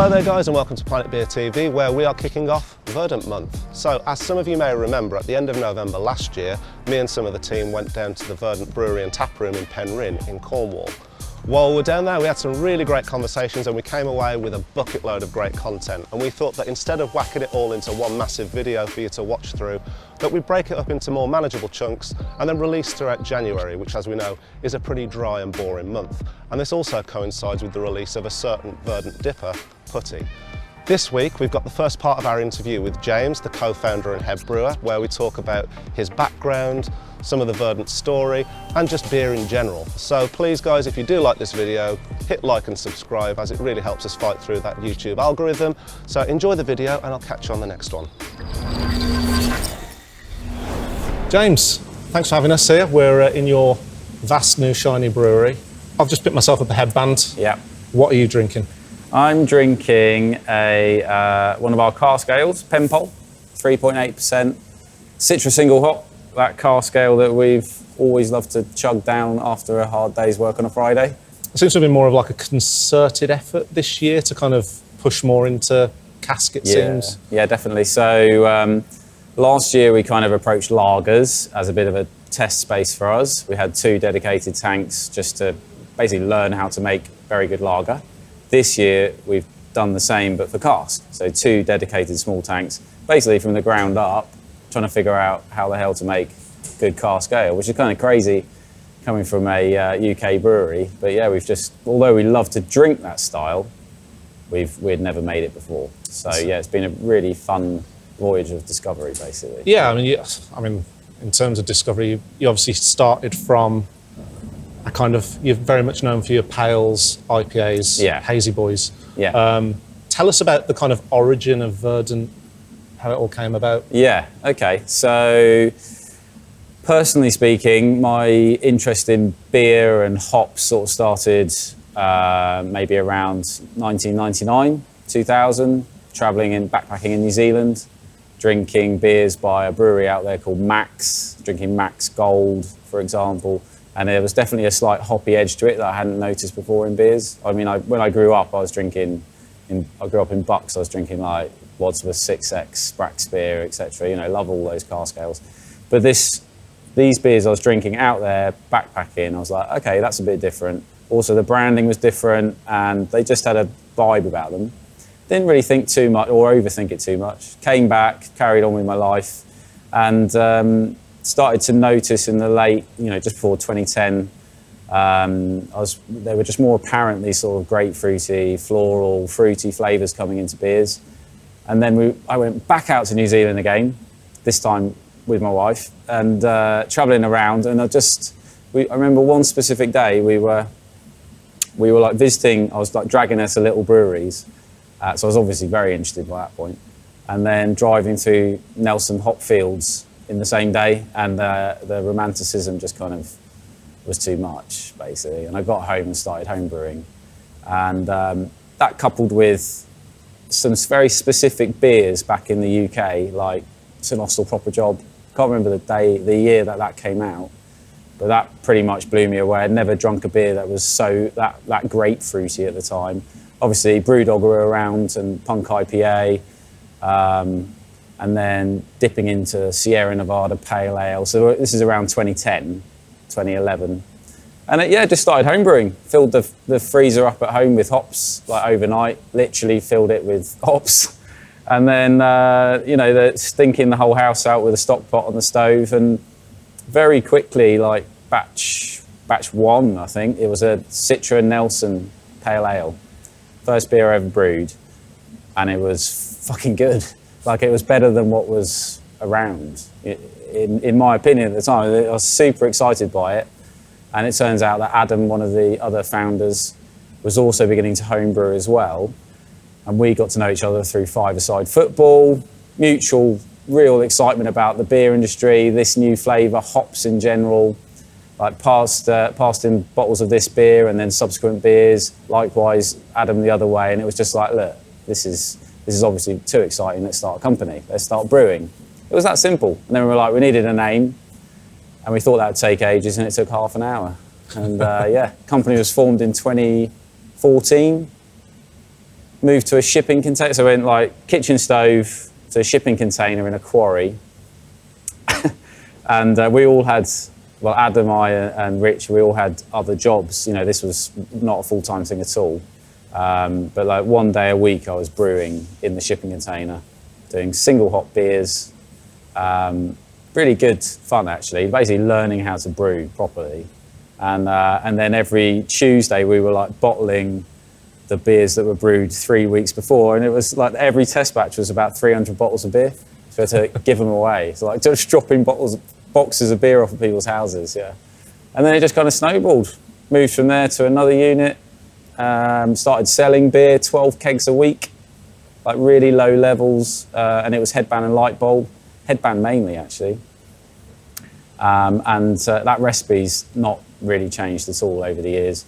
Hello there guys and welcome to PlanetBeerTV, where we are kicking off Verdant Month. So as some of you may remember, at the end of November last year, me and some of the team went down to the Verdant Brewery and Tap Room in Penryn in Cornwall. While we were down there, we had some really great conversations and we came away with a bucket load of great content. And we thought that instead of whacking it all into one massive video for you to watch through, that we'd break it up into more manageable chunks and then release throughout January, which as we know is a pretty dry and boring month. And this also coincides with the release of a certain Verdant Dipper putty. This week we've got the first part of our interview with James, the co-founder and head brewer, where we talk about his background, some of the Verdant story and just beer in general. So please guys, if you do like this video, hit like and subscribe, as it really helps us fight through that YouTube algorithm. So enjoy the video and I'll catch you on the next one. James, thanks for having us here. We're in your vast new shiny brewery. I've just picked myself up a headband. Yeah. What are you drinking? I'm drinking one of our cask ales, Penpole, 3.8% Citra single hop. That cask ale that we've always loved to chug down after a hard day's work on a Friday. It seems to have been more of like a concerted effort this year to kind of push more into cask, it seems. Yeah, definitely. So last year we kind of approached lagers as a bit of a test space for us. We had 2 dedicated tanks just to basically learn how to make very good lager. This year we've done the same but for cask. So 2 dedicated small tanks, basically from the ground up, trying to figure out how the hell to make good cask ale, which is kind of crazy coming from a UK brewery. But yeah, we've just, although we love to drink that style, we'd never made it before. So yeah, it's been a really fun voyage of discovery, basically. Yeah, I mean, in terms of discovery, you obviously started from a kind of, you're very much known for your pales, IPAs, hazy boys. Yeah. Tell us about the kind of origin of Verdant, how it all came about. Yeah, okay. So personally speaking, my interest in beer and hops sort of started maybe around 1999, 2000, traveling and backpacking in New Zealand, drinking beers by a brewery out there called Max, drinking Max Gold, for example. And there was definitely a slight hoppy edge to it that I hadn't noticed before in beers. I mean, when I grew up, I grew up in Bucks, I was drinking like Wadsworth 6X, Spraxpear, etc. You know, love all those cask ales. But these beers I was drinking out there, backpacking, I was like, okay, that's a bit different. Also, the branding was different and they just had a vibe about them. Didn't really think too much or overthink it too much. Came back, carried on with my life and started to notice in the late, just before 2010, they were just more apparently sort of grapefruity, floral, fruity flavours coming into beers. And then I went back out to New Zealand again, this time with my wife, and travelling around. And I remember one specific day we were like visiting. I was like dragging her to little breweries, so I was obviously very interested by that point. And then driving through Nelson hop fields in the same day, and the romanticism just kind of was too much, basically. And I got home and started home brewing, and that coupled with some very specific beers back in the UK, like St Austell Proper Job. Can't remember the year that came out, but that pretty much blew me away. I'd never drunk a beer that was that grapefruity at the time. Obviously, Brewdog were around and Punk IPA, and then dipping into Sierra Nevada Pale Ale. So this is around 2010, 2011. And just started homebrewing. Filled the freezer up at home with hops, like overnight, literally filled it with hops. And then, stinking the whole house out with a stock pot on the stove. And very quickly, like batch 1, I think, it was a Citra Nelson Pale Ale. First beer I ever brewed. And it was fucking good. Like, it was better than what was around. In my opinion at the time, I was super excited by it. And it turns out that Adam, one of the other founders, was also beginning to homebrew as well. And we got to know each other through five-a-side football, mutual real excitement about the beer industry, this new flavour, hops in general, like passed in bottles of this beer and then subsequent beers. Likewise, Adam the other way. And it was just like, look, this is obviously too exciting. Let's start a company. Let's start brewing. It was that simple. And then we were like, we needed a name. And we thought that would take ages, and it took half an hour. And company was formed in 2014. moved to a shipping container. So I went like kitchen stove to a shipping container in a quarry. And we all had, well, Adam, I, and Rich, we all had other jobs. You know, this was not a full-time thing at all. But like one day a week I was brewing in the shipping container, doing single hop beers. Really good fun, actually, basically learning how to brew properly. And then every Tuesday we were like bottling the beers that were brewed 3 weeks before. And it was like every test batch was about 300 bottles of beer. So we had to give them away. So like just dropping boxes of beer off of people's houses, yeah. And then it just kind of snowballed. Moved from there to another unit. Started selling beer, 12 kegs a week, like really low levels, and it was headband and light bulb, headband mainly actually. That recipe's not really changed at all over the years.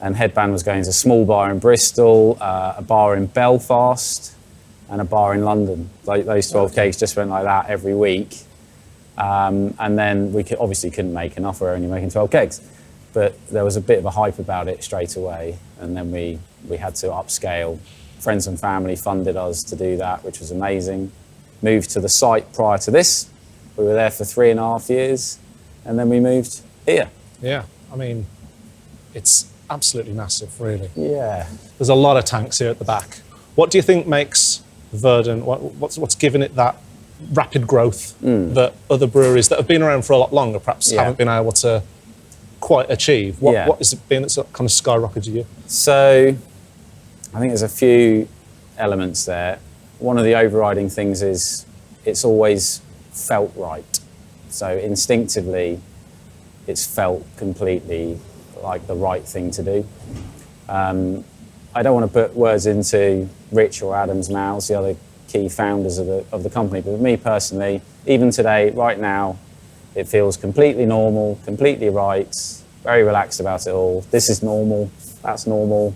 And headband was going to a small bar in Bristol, a bar in Belfast, and a bar in London. Like those 12 kegs just went like that every week. And then we obviously couldn't make enough, we were only making 12 kegs. But there was a bit of a hype about it straight away, and then we had to upscale. Friends and family funded us to do that, which was amazing. Moved to the site prior to this. We were there for 3.5 years, and then we moved here. Yeah, I mean, it's absolutely massive, really. Yeah. There's a lot of tanks here at the back. What do you think makes Verdant, what's given it that rapid growth that other breweries that have been around for a lot longer perhaps haven't been able to quite achieve? What has it been that's kind of skyrocketed you? So I think there's a few elements there. One of the overriding things is it's always felt right. So instinctively, it's felt completely like the right thing to do. I don't want to put words into Rich or Adam's mouths, the other key founders of the company, but with me personally, even today, right now, it feels completely normal, completely right, very relaxed about it all. This is normal, that's normal.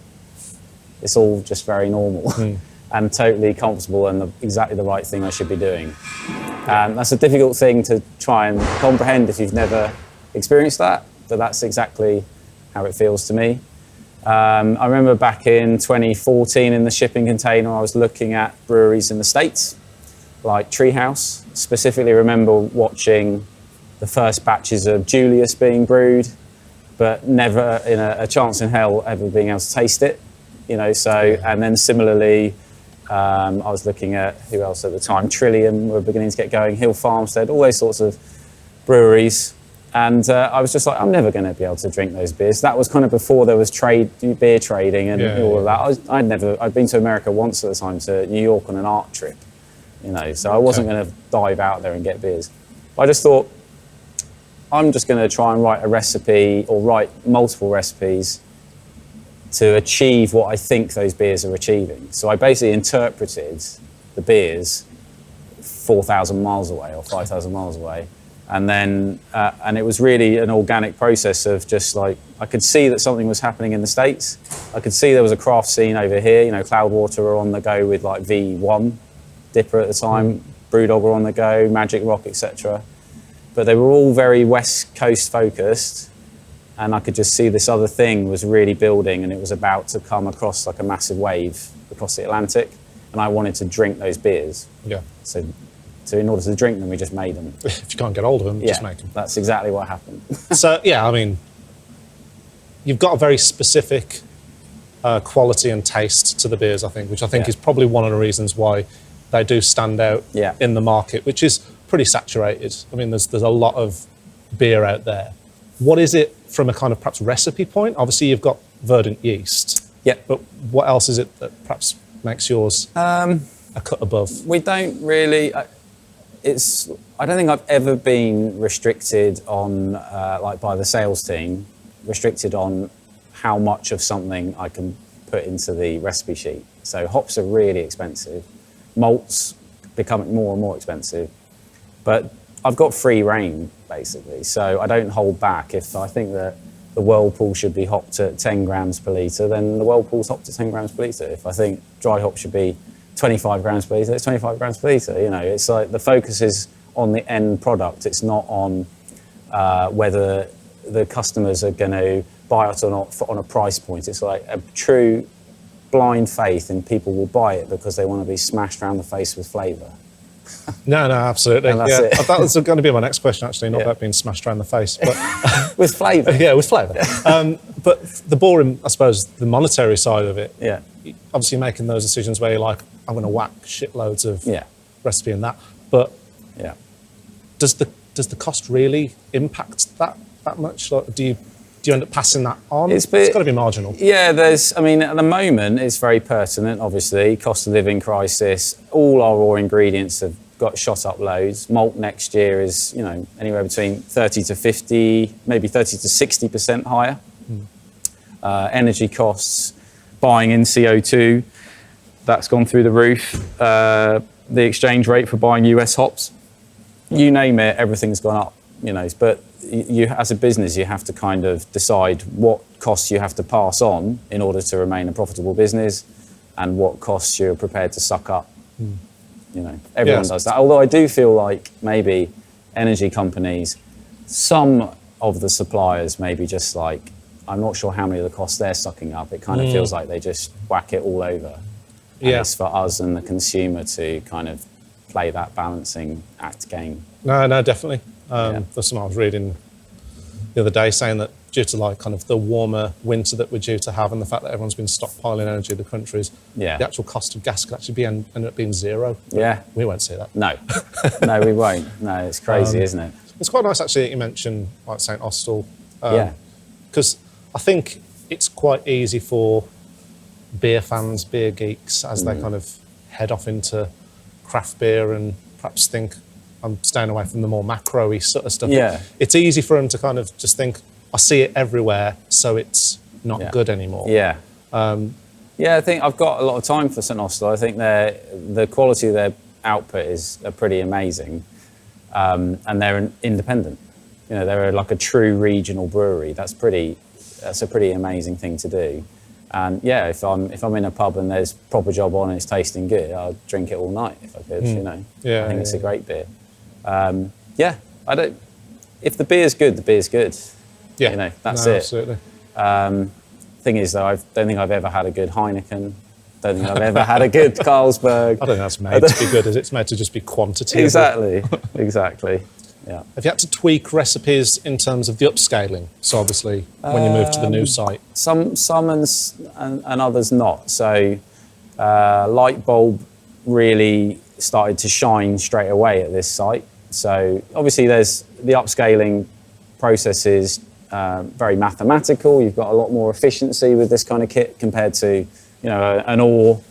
It's all just very normal and totally comfortable and exactly the right thing I should be doing. And that's a difficult thing to try and comprehend if you've never experienced that, but that's exactly how it feels to me. I remember back in 2014 in the shipping container, I was looking at breweries in the States, like Treehouse. Specifically remember watching the first batches of Julius being brewed, but never in a chance in hell ever being able to taste it. You know, so, and then similarly, I was looking at, who else at the time, Trillium were beginning to get going, Hill Farmstead, all those sorts of breweries. And I was just like, I'm never going to be able to drink those beers. That was kind of before there was beer trading and all of that. I'd been to America once at the time, to New York on an art trip, you know, so I wasn't going to dive out there and get beers. I just thought, I'm just going to try and write a recipe or write multiple recipes to achieve what I think those beers are achieving. So I basically interpreted the beers 4,000 miles away or 5,000 miles away. And then, and it was really an organic process of just like, I could see that something was happening in the States. I could see there was a craft scene over here. You know, Cloudwater were on the go with like V1, Dipper at the time, Brewdog were on the go, Magic Rock, etc. But they were all very West Coast focused. And I could just see this other thing was really building, and it was about to come across like a massive wave across the Atlantic. And I wanted to drink those beers. Yeah. So in order to drink them, we just made them. If you can't get hold of them, just make them. That's exactly what happened. So, yeah, I mean, you've got a very specific quality and taste to the beers, I think, which I think is probably one of the reasons why they do stand out in the market, which is pretty saturated. I mean, there's a lot of beer out there. What is it from a kind of perhaps recipe point? Obviously, you've got Verdant yeast. Yeah. But what else is it that perhaps makes yours a cut above? We don't really... I don't think I've ever been restricted on, like by the sales team, restricted on how much of something I can put into the recipe sheet. So hops are really expensive. Malts becoming more and more expensive. But I've got free reign, basically. So I don't hold back. If I think that the Whirlpool should be hopped at 10 grams per litre, then the Whirlpool's hopped at 10 grams per litre. If I think dry hop should be 25 grams per litre, it's 25 grams per litre. You know, it's like the focus is on the end product. It's not on whether the customers are going to buy it or not on a price point. It's like a true blind faith in people will buy it because they want to be smashed around the face with flavour. No, absolutely. And that's it. That was going to be my next question, actually, not about being smashed around the face, but with flavour. Yeah, with flavour. But the boring, I suppose, the monetary side of it. Yeah. Obviously, making those decisions where you're like, I'm going to whack shitloads of recipe in that. But does the cost really impact that much? Like, do you end up passing that on? It's got to be marginal. Yeah, I mean, at the moment, it's very pertinent, obviously. Cost of living crisis. All our raw ingredients have got shot up loads. Malt next year is, anywhere between 30 to 50, maybe 30 to 60% higher. Energy costs, buying in CO2, that's gone through the roof. The exchange rate for buying US hops, you name it, everything's gone up. But you, as a business, you have to kind of decide what costs you have to pass on in order to remain a profitable business, and what costs you're prepared to suck up. Everyone does that. Although I do feel like maybe energy companies, some of the suppliers, maybe just like, I'm not sure how many of the costs they're sucking up. It kind of feels like they just whack it all over. And it's for us and the consumer to kind of play that balancing act game. No, definitely. There's something I was reading the other day saying that due to like kind of the warmer winter that we're due to have and the fact that everyone's been stockpiling energy in the countries, the actual cost of gas could actually end up being zero. Yeah. We won't see that. No. No, we won't. No, it's crazy, isn't it? It's quite nice actually that you mentioned like St. Austell. Because I think it's quite easy for beer fans, beer geeks, as they kind of head off into craft beer and perhaps think, I'm staying away from the more macro-y sort of stuff. Yeah. It's easy for them to kind of just think, I see it everywhere, so it's not good anymore. Yeah. I think I've got a lot of time for St. Austell. I think the quality of their output is pretty amazing. And they're independent. They're like a true regional brewery. That's a pretty amazing thing to do. And if I'm in a pub and there's proper job on and it's tasting good, I'll drink it all night if I could. I think it's a great beer. If the beer's good, the beer's good. Yeah, that's it. Absolutely. Thing is, though, I don't think I've ever had a good Heineken. Don't think I've ever had a good Carlsberg. I don't think that's made to be good, is it? It's made to just be quantity. Exactly. Yeah. Have you had to tweak recipes in terms of the upscaling? So obviously, when you move to the new site, some and others not. So, light bulb really started to shine straight away at this site. So obviously, there's the upscaling process is very mathematical. You've got a lot more efficiency with this kind of kit compared to an ore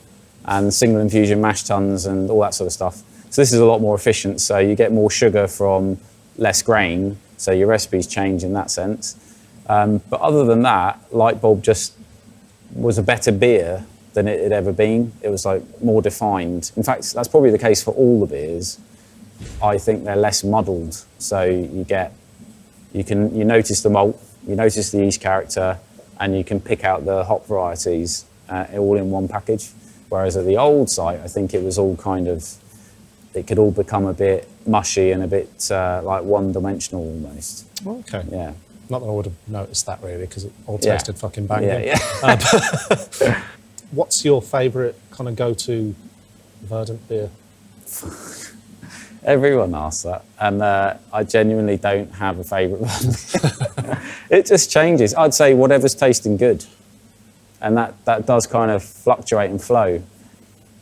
and single infusion mash tuns and all that sort of stuff. So this is a lot more efficient, so you get more sugar from less grain, so your recipes change in that sense. But other than that, Light Bulb just was a better beer than it had ever been. It was like more defined. In fact, that's probably the case for all the beers. I think they're less muddled, so you notice the malt, you notice the yeast character, and you can pick out the hop varieties all in one package. Whereas at the old site, I think it was all kind of, it could all become a bit mushy and a bit like one-dimensional almost. Okay. Yeah. Not that I would have noticed that really, because it all tasted fucking banging. Yeah. What's your favourite kind of go-to Verdant beer? Everyone asks that, and I genuinely don't have a favourite one. It just changes. I'd say whatever's tasting good, and that does kind of fluctuate and flow.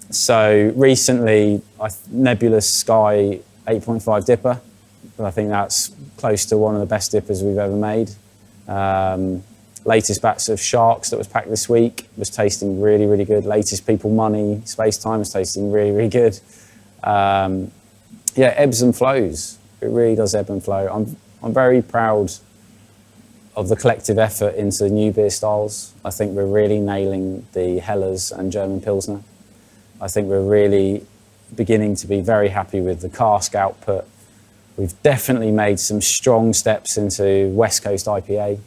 So recently, Nebulous Sky 8.5 dipper, but I think that's close to one of the best dippers we've ever made. Latest batch of Sharks that was packed this week was tasting really, really good. Latest People Money Space Time was tasting really, really good. Ebbs and flows. It really does ebb and flow. I'm very proud of the collective effort into new beer styles. I think we're really nailing the Hellers and German Pilsner. I think we're really beginning to be very happy with the cask output. We've definitely made some strong steps into West Coast IPA.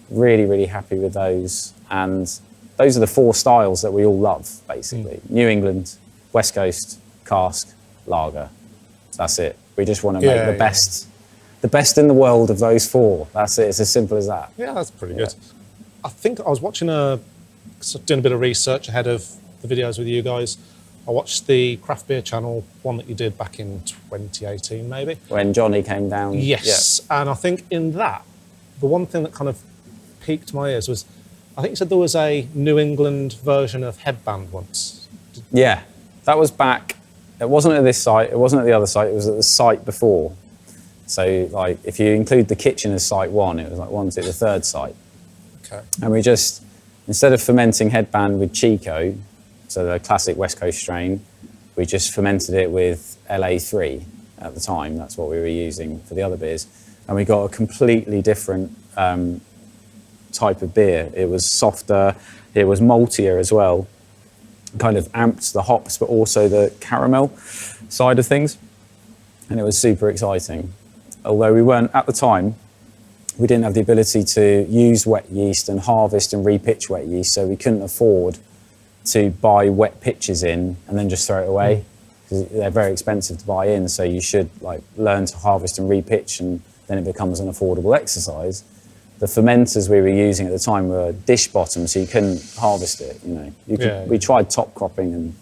Really, really happy with those. And those are the four styles that we all love, basically. New England, West Coast, cask, lager. That's it. We just want to make the best in the world of those four. That's it. It's as simple as that. Yeah, that's pretty good. I think I was watching a doing a bit of research ahead of the videos with you guys. I watched the Craft Beer Channel one that you did back in 2018, maybe. When Johnny came down. Yes, yeah. And I think in that, the one thing that kind of piqued my ears was, I think you said there was a New England version of Headband once. Yeah, that was back, it wasn't at this site, it wasn't at the other site, it was at the site before. So like, if you include the kitchen as site one, it was like one to the third site. Okay. And we just, instead of fermenting Headband with Chico, so the classic West Coast strain, we just fermented it with LA3 at the time. That's what we were using for the other beers. And we got a completely different type of beer. It was softer, it was maltier as well. Kind of amped the hops, but also the caramel side of things. And it was super exciting. Although we weren't, at the time, we didn't have the ability to use wet yeast and harvest and repitch wet yeast, so we couldn't afford to buy wet pitches in and then just throw it away, because they're very expensive to buy in. So you should like learn to harvest and repitch, and then it becomes an affordable exercise. The fermenters we were using at the time were dish bottom, so you couldn't harvest it. You know, we tried top cropping and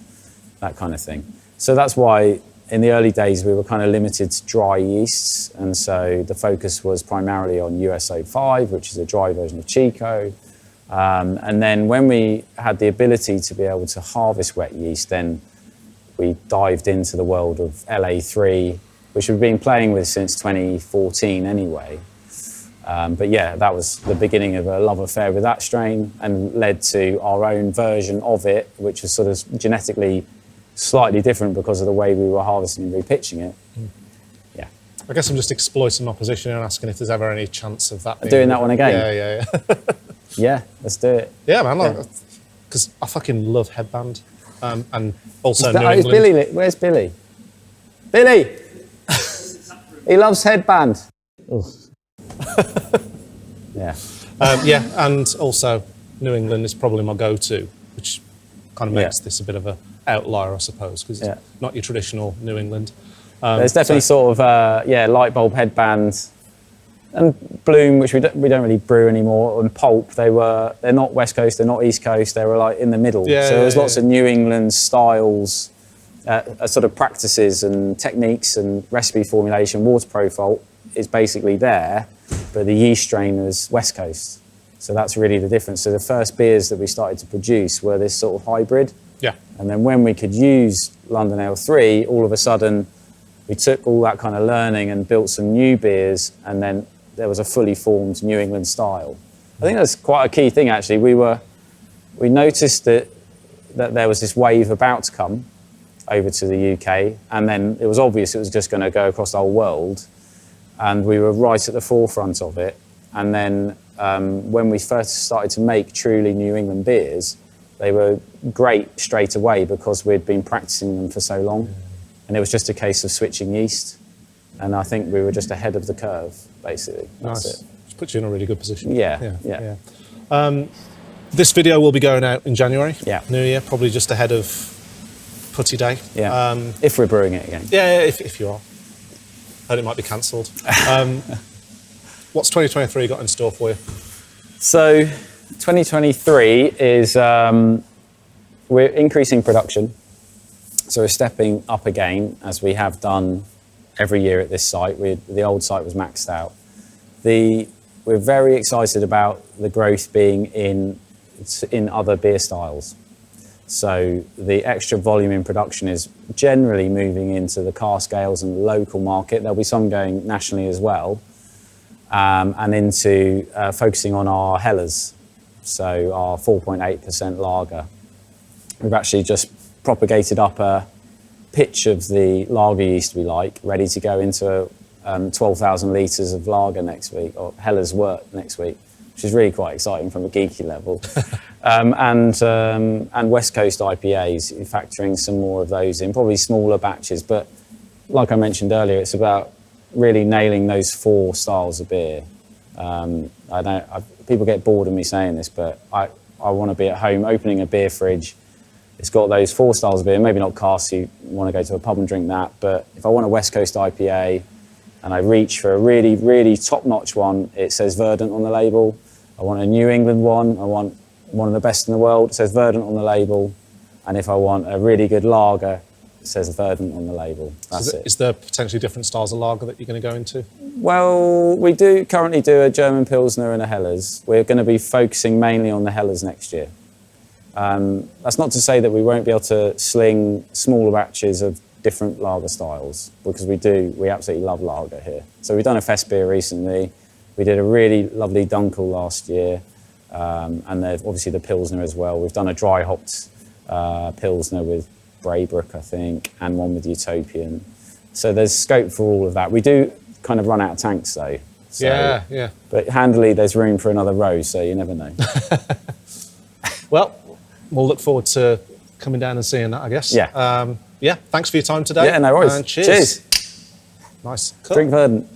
that kind of thing. So that's why in the early days we were kind of limited to dry yeasts, and so the focus was primarily on USO5, which is a dry version of Chico. And then when we had the ability to be able to harvest wet yeast, then we dived into the world of LA3, which we've been playing with since 2014 anyway. But yeah, that was the beginning of a love affair with that strain, and led to our own version of it, which was sort of genetically slightly different because of the way we were harvesting and repitching it. Yeah. I guess I'm just exploiting my position and asking if there's ever any chance of that doing that one again? Yeah. Yeah, let's do it. Yeah, man, because I fucking love Headband. And also New England. Billy, where's Billy? Billy! He loves Headband. Yeah. Yeah, and also New England is probably my go-to, which kind of makes this a bit of an outlier, I suppose, because it's not your traditional New England. There's definitely sort of, light bulb Headband and Bloom, which we don't really brew anymore, and Pulp. They're not West Coast, they're not East Coast, they were like in the middle. So there's lots of New England styles, sort of practices and techniques and recipe formulation. Water profile is basically there, but the yeast strain is West Coast. So that's really the difference. So the first beers that we started to produce were this sort of hybrid. Yeah. And then when we could use London Ale 3, all of a sudden we took all that kind of learning and built some new beers, and then there was a fully formed New England style. I think that's quite a key thing, actually. We noticed that there was this wave about to come over to the UK, and then it was obvious it was just going to go across the whole world, and we were right at the forefront of it. And then when we first started to make truly New England beers, they were great straight away because we'd been practicing them for so long, and it was just a case of switching yeast. And I think we were just ahead of the curve, basically. That's nice. it. Which puts you in a really good position. Yeah. This video will be going out in January. Yeah. New Year, probably just ahead of Putty Day. Yeah. If we're brewing it again. Yeah, if you are. Heard it might be cancelled. What's 2023 got in store for you? So 2023 is we're increasing production. So we're stepping up again, as we have done every year at this site. The old site was maxed out. We're very excited about the growth being in other beer styles. So the extra volume in production is generally moving into the cask ales and the local market. There'll be some going nationally as well, and into focusing on our hellers, so our 4.8% lager. We've actually just propagated up a pitch of the lager yeast we like, ready to go into 12,000 litres of lager next week, or Heller's Wort next week, which is really quite exciting from a geeky level. And West Coast IPAs, factoring some more of those in, probably smaller batches. But like I mentioned earlier, it's about really nailing those 4 styles of beer. People get bored of me saying this, but I want to be at home opening a beer fridge. It's got those 4 styles of beer, maybe not casks, you want to go to a pub and drink that, but if I want a West Coast IPA and I reach for a really, really top-notch one, it says Verdant on the label. I want a New England one, I want one of the best in the world, it says Verdant on the label. And if I want a really good lager, it says Verdant on the label. That's it. Is there potentially different styles of lager that you're going to go into? Well, we do currently do a German Pilsner and a Helles. We're going to be focusing mainly on the Helles next year. That's not to say that we won't be able to sling smaller batches of different lager styles, because we absolutely love lager here. So we've done a fest beer recently. We did a really lovely Dunkel last year, and there's obviously the Pilsner as well. We've done a dry hopped Pilsner with Braybrook, I think, and one with Utopian. So there's scope for all of that. We do kind of run out of tanks though. So, yeah. But handily, there's room for another row, so you never know. Well, we'll look forward to coming down and seeing that, I guess. Yeah. Thanks for your time today. Yeah, no worries. And cheers. Nice. Cool. Drink Verdant.